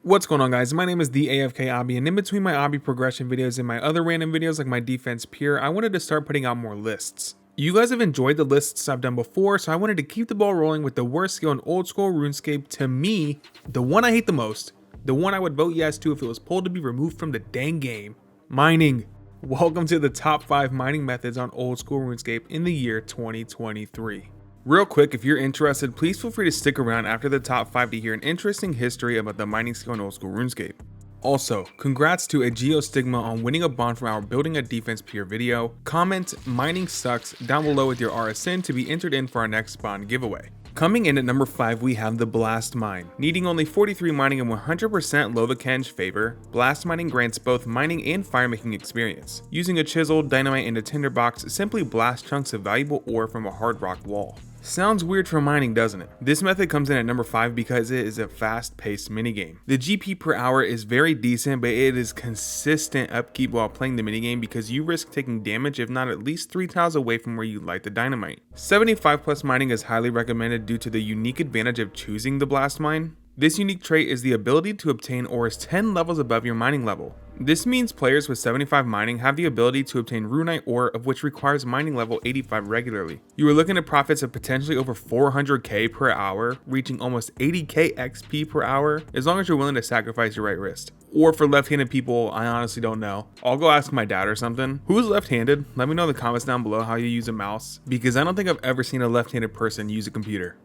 What's going on, guys? My name is the Afk Obby, and in between my Obby progression videos and my other random videos like my defense peer, I wanted to start putting out more lists. You guys have enjoyed the lists I've done before, so I wanted to keep the ball rolling with the worst skill in Old School RuneScape. To me, the one I hate the most, the one I would vote yes to if it was pulled to be removed from the dang game. Mining. Welcome to the top 5 mining methods on Old School RuneScape in the year 2023. Real quick, if you're interested, please feel free to stick around after the top 5 to hear an interesting history about the mining skill in Old School RuneScape. Also, congrats to a Geostigma on winning a bond from our Building a Defense peer video. Comment "mining sucks" down below with your RSN to be entered in for our next bond giveaway. Coming in at number 5, we have the Blast Mine. Needing only 43 mining and 100% Lovaken's favor, Blast Mining grants both mining and firemaking experience. Using a chisel, dynamite, and a tinderbox, simply blast chunks of valuable ore from a hard rock wall. Sounds weird for mining, doesn't it? This method comes in at number 5 because it is a fast-paced minigame. The GP per hour is very decent, but it is consistent upkeep while playing the minigame because you risk taking damage if not at least 3 tiles away from where you light the dynamite. 75 plus mining is highly recommended due to the unique advantage of choosing the Blast Mine. This unique trait is the ability to obtain ores 10 levels above your mining level. This means players with 75 mining have the ability to obtain runite ore, of which requires mining level 85 regularly. You are looking at profits of potentially over 400k per hour, reaching almost 80k XP per hour, as long as you're willing to sacrifice your right wrist. Or for left-handed people, I honestly don't know. I'll go ask my dad or something. Who's left-handed? Let me know in the comments down below how you use a mouse, because I don't think I've ever seen a left-handed person use a computer.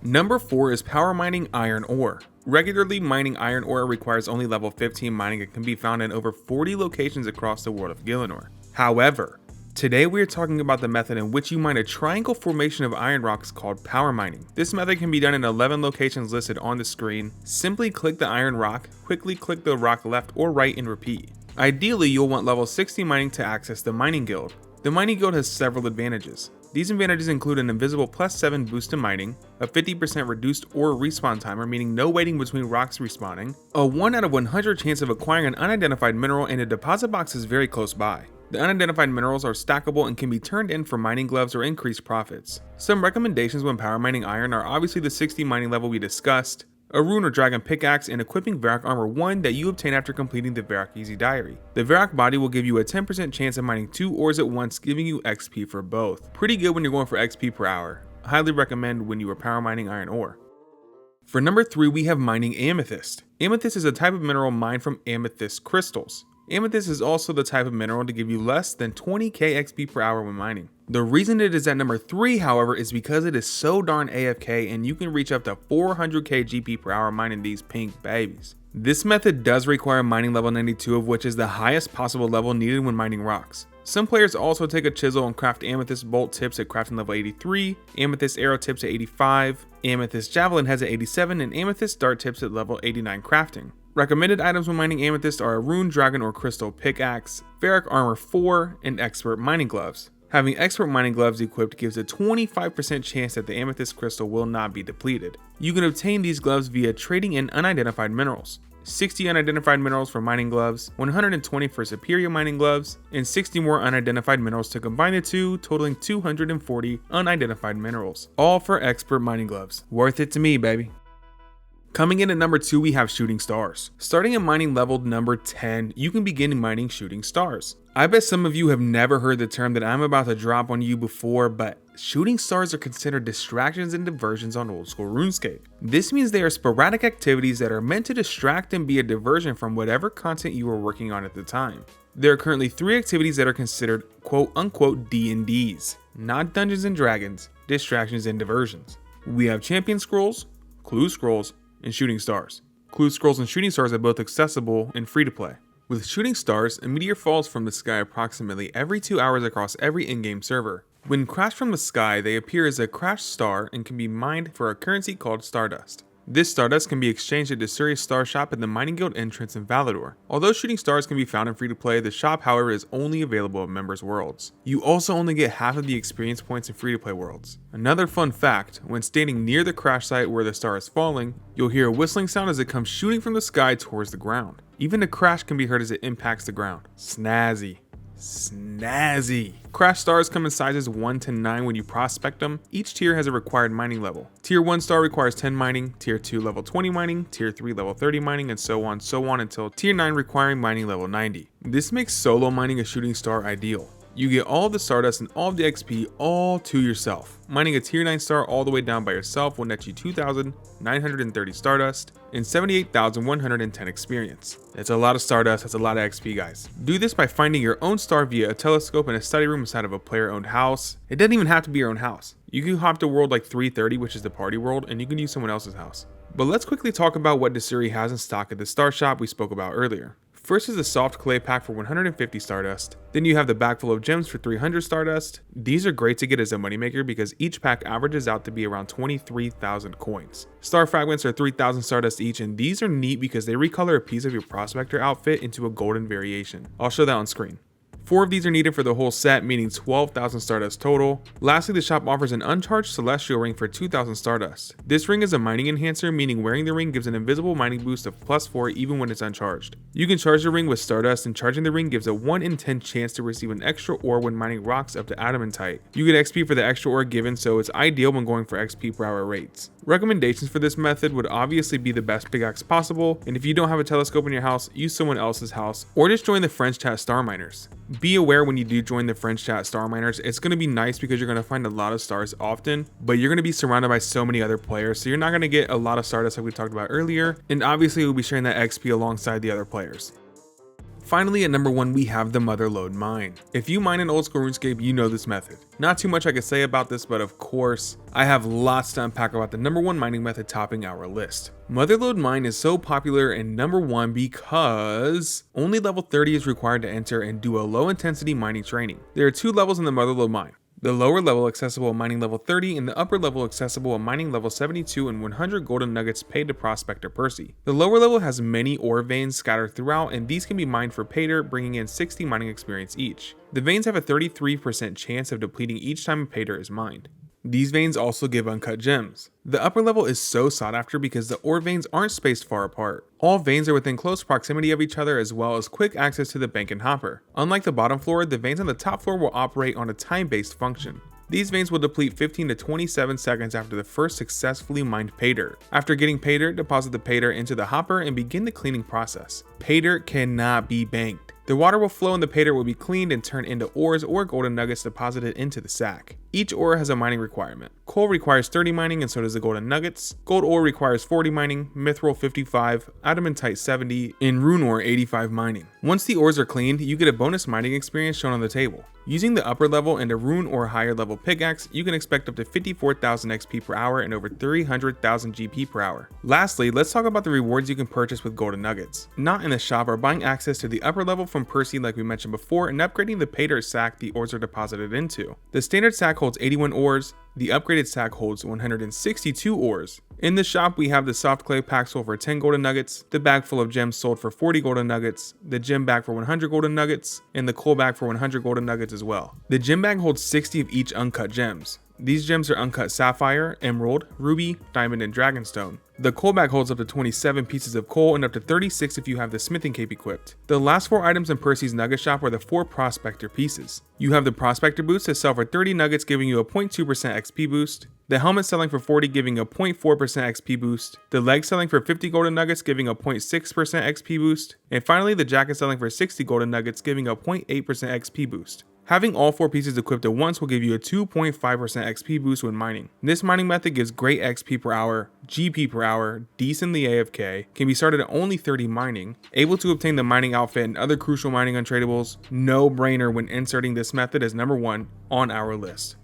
Number 4 is power mining iron ore. Regularly mining iron ore requires only level 15 mining and can be found in over 40 locations across the world of Gielinor. However, today we are talking about the method in which you mine a triangle formation of iron rocks called power mining. This method can be done in 11 locations listed on the screen. Simply click the iron rock, quickly click the rock left or right and repeat. Ideally, you'll want level 60 mining to access the mining guild. The mining guild has several advantages. These advantages include an invisible +7 boost to mining, a 50% reduced ore respawn timer, meaning no waiting between rocks respawning, a 1 out of 100 chance of acquiring an unidentified mineral, and a deposit box is very close by. The unidentified minerals are stackable and can be turned in for mining gloves or increased profits. Some recommendations when power mining iron are obviously the 60 mining level we discussed, a rune or dragon pickaxe, and equipping Varrock Armor 1 that you obtain after completing the Varrock Easy Diary. The Varrock body will give you a 10% chance of mining 2 ores at once, giving you XP for both. Pretty good when you're going for XP per hour. Highly recommend when you are power mining iron ore. For number 3, we have mining Amethyst. Amethyst is a type of mineral mined from amethyst crystals. Amethyst is also the type of mineral to give you less than 20k XP per hour when mining. The reason it is at number 3, however, is because it is so darn AFK and you can reach up to 400k GP per hour mining these pink babies. This method does require mining level 92, of which is the highest possible level needed when mining rocks. Some players also take a chisel and craft amethyst bolt tips at crafting level 83, amethyst arrow tips at 85, amethyst javelin heads at 87, and amethyst dart tips at level 89 crafting. Recommended items when mining amethyst are a rune, dragon, or crystal pickaxe, Varrock Armor 4, and expert mining gloves. Having expert mining gloves equipped gives a 25% chance that the amethyst crystal will not be depleted. You can obtain these gloves via trading in unidentified minerals. 60 unidentified minerals for mining gloves, 120 for superior mining gloves, and 60 more unidentified minerals to combine the two, totaling 240 unidentified minerals. All for expert mining gloves. Worth it to me, baby. Coming in at number 2, we have shooting stars. Starting at mining level number 10, you can begin mining shooting stars. I bet some of you have never heard the term that I'm about to drop on you before, but shooting stars are considered distractions and diversions on Old School RuneScape. This means they are sporadic activities that are meant to distract and be a diversion from whatever content you are working on at the time. There are currently 3 activities that are considered quote-unquote D&Ds, not Dungeons and Dragons, distractions and diversions. We have champion scrolls, clue scrolls, and shooting stars. Clue scrolls and shooting stars are both accessible and free to play. With shooting stars, a meteor falls from the sky approximately every 2 hours across every in-game server. When crashed from the sky, they appear as a crashed star and can be mined for a currency called Stardust. This Stardust can be exchanged at Desuri's Star Shop at the Mining Guild entrance in Valador. Although shooting stars can be found in free-to-play, the shop, however, is only available in members' worlds. You also only get half of the experience points in free-to-play worlds. Another fun fact, when standing near the crash site where the star is falling, you'll hear a whistling sound as it comes shooting from the sky towards the ground. Even a crash can be heard as it impacts the ground. Snazzy. Snazzy. Crash stars come in sizes 1 to 9 when you prospect them. Each tier has a required mining level. Tier 1 star requires 10 mining, tier 2 level 20 mining, tier 3 level 30 mining, and so on until tier 9 requiring mining level 90. This makes solo mining a shooting star ideal. You get all of the Stardust and all of the XP all to yourself. Mining a tier 9 star all the way down by yourself will net you 2,930 Stardust and 78,110 experience. That's a lot of Stardust, that's a lot of XP, guys. Do this by finding your own star via a telescope in a study room inside of a player owned house. It doesn't even have to be your own house. You can hop to world like 330, which is the party world, and you can use someone else's house. But let's quickly talk about what Desuri has in stock at the star shop we spoke about earlier. First is the soft clay pack for 150 Stardust. Then you have the bag full of gems for 300 Stardust. These are great to get as a moneymaker because each pack averages out to be around 23,000 coins. Star fragments are 3,000 Stardust each, and these are neat because they recolor a piece of your prospector outfit into a golden variation. I'll show that on screen. 4 of these are needed for the whole set, meaning 12,000 Stardust total. Lastly, the shop offers an uncharged Celestial ring for 2,000 Stardust. This ring is a mining enhancer, meaning wearing the ring gives an invisible mining boost of +4 even when it's uncharged. You can charge the ring with Stardust, and charging the ring gives a 1 in 10 chance to receive an extra ore when mining rocks up to Adamantite. You get XP for the extra ore given, so it's ideal when going for XP per hour rates. Recommendations for this method would obviously be the best pickaxe possible, and if you don't have a telescope in your house, use someone else's house, or just join the French chat star miners. Be aware when you do join the French chat star miners, it's going to be nice because you're going to find a lot of stars often, but you're going to be surrounded by so many other players, so you're not going to get a lot of Stardust like we talked about earlier, and obviously we'll be sharing that XP alongside the other players. Finally, at number 1, we have the Motherlode Mine. If you mine in Old School RuneScape, you know this method. Not too much I can say about this, but of course, I have lots to unpack about the number 1 mining method topping our list. Motherlode Mine is so popular in number 1 because only level 30 is required to enter and do a low intensity mining training. There are 2 levels in the Motherlode Mine. The lower level accessible at mining level 30 and the upper level accessible at mining level 72 and 100 golden nuggets paid to Prospector Percy. The lower level has many ore veins scattered throughout, and these can be mined for pay dirt, bringing in 60 mining experience each. The veins have a 33% chance of depleting each time a pay dirt is mined. These veins also give uncut gems. The upper level is so sought after because the ore veins aren't spaced far apart. All veins are within close proximity of each other, as well as quick access to the bank and hopper. Unlike the bottom floor, the veins on the top floor will operate on a time-based function. These veins will deplete 15 to 27 seconds after the first successfully mined pay dirt. After getting pay dirt, deposit the pay dirt into the hopper and begin the cleaning process. Pay dirt cannot be banked. The water will flow and the pay dirt will be cleaned and turned into ores or golden nuggets deposited into the sack. Each ore has a mining requirement. Coal requires 30 mining and so does the golden nuggets. Gold ore requires 40 mining, mithril 55, adamantite 70, and rune ore 85 mining. Once the ores are cleaned, you get a bonus mining experience shown on the table. Using the upper level and a rune or higher level pickaxe, you can expect up to 54,000 XP per hour and over 300,000 GP per hour. Lastly, let's talk about the rewards you can purchase with golden nuggets. Not in the shop, or buying access to the upper level from Percy like we mentioned before, and upgrading the pay dirt sack the ores are deposited into. The standard sack holds 81 ores, the upgraded sack holds 162 ores. In the shop, we have the soft clay pack sold for 10 golden nuggets, the bag full of gems sold for 40 golden nuggets, the gem bag for 100 golden nuggets, and the coal bag for 100 golden nuggets as well. The gem bag holds 60 of each uncut gems. These gems are uncut sapphire, emerald, ruby, diamond, and dragonstone. The coal bag holds up to 27 pieces of coal and up to 36 if you have the smithing cape equipped. The last 4 items in Percy's nugget shop are the 4 prospector pieces. You have the prospector boots that sell for 30 nuggets giving you a 0.2% XP boost, the helmet selling for 40 giving a 0.4% XP boost, the leg selling for 50 golden nuggets giving a 0.6% XP boost, and finally the jacket selling for 60 golden nuggets giving a 0.8% XP boost. Having all 4 pieces equipped at once will give you a 2.5% XP boost when mining. This mining method gives great XP per hour, GP per hour, decently AFK, can be started at only 30 mining, able to obtain the mining outfit and other crucial mining untradables. No brainer when inserting this method as number 1 on our list.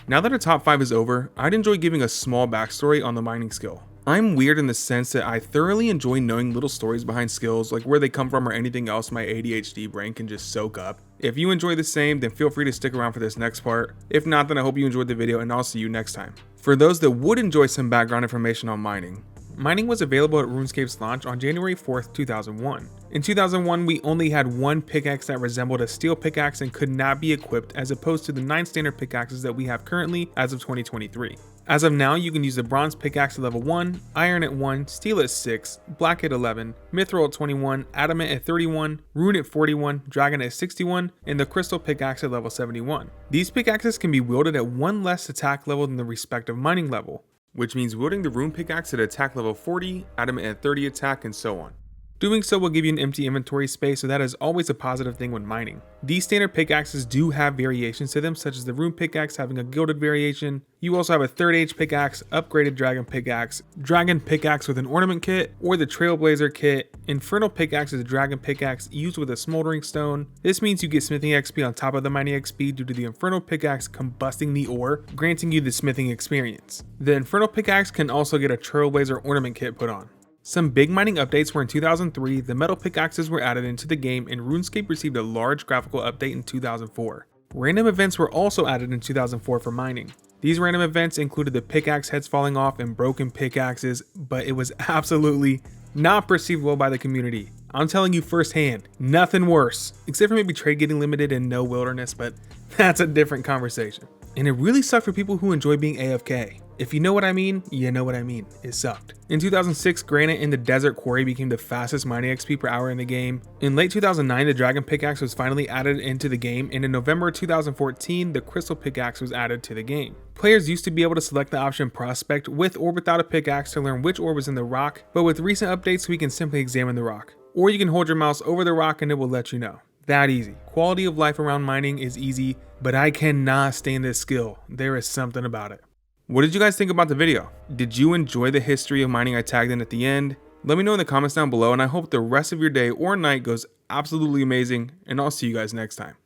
Now that our top 5 is over, I'd enjoy giving a small backstory on the mining skill. I'm weird in the sense that I thoroughly enjoy knowing little stories behind skills, like where they come from or anything else my ADHD brain can just soak up. If you enjoy the same, then feel free to stick around for this next part. If not, then I hope you enjoyed the video and I'll see you next time. For those that would enjoy some background information on mining, mining was available at RuneScape's launch on January 4th, 2001. In 2001, we only had one pickaxe that resembled a steel pickaxe and could not be equipped, as opposed to the 9 standard pickaxes that we have currently as of 2023. As of now, you can use the bronze pickaxe at level 1, iron at 1, steel at 6, black at 11, mithril at 21, adamant at 31, rune at 41, dragon at 61, and the crystal pickaxe at level 71. These pickaxes can be wielded at 1 less attack level than the respective mining level, which means wielding the rune pickaxe at attack level 40, adamant at 30 attack, and so on. Doing so will give you an empty inventory space, so that is always a positive thing when mining. These standard pickaxes do have variations to them, such as the rune pickaxe having a gilded variation. You also have a 3rd age pickaxe, upgraded dragon pickaxe with an ornament kit, or the trailblazer kit. Infernal pickaxe is a dragon pickaxe used with a smoldering stone. This means you get smithing XP on top of the mining XP due to the infernal pickaxe combusting the ore, granting you the smithing experience. The infernal pickaxe can also get a trailblazer ornament kit put on. Some big mining updates were in 2003, the metal pickaxes were added into the game, and RuneScape received a large graphical update in 2004. Random events were also added in 2004 for mining. These random events included the pickaxe heads falling off and broken pickaxes, but it was absolutely not perceived well by the community. I'm telling you firsthand, nothing worse, except for maybe trade getting limited and no wilderness, but that's a different conversation. And it really sucked for people who enjoy being AFK. If you know what I mean, you know what I mean. It sucked. In 2006, granite in the desert quarry became the fastest mining XP per hour in the game. In late 2009, the dragon pickaxe was finally added into the game, and in November 2014, the crystal pickaxe was added to the game. Players used to be able to select the option prospect with or without a pickaxe to learn which ore was in the rock, but with recent updates, we can simply examine the rock. Or you can hold your mouse over the rock and it will let you know. That easy. Quality of life around mining is easy, but I cannot stand this skill. There is something about it. What did you guys think about the video? Did you enjoy the history of mining I tagged in at the end? Let me know in the comments down below, and I hope the rest of your day or night goes absolutely amazing, and I'll see you guys next time.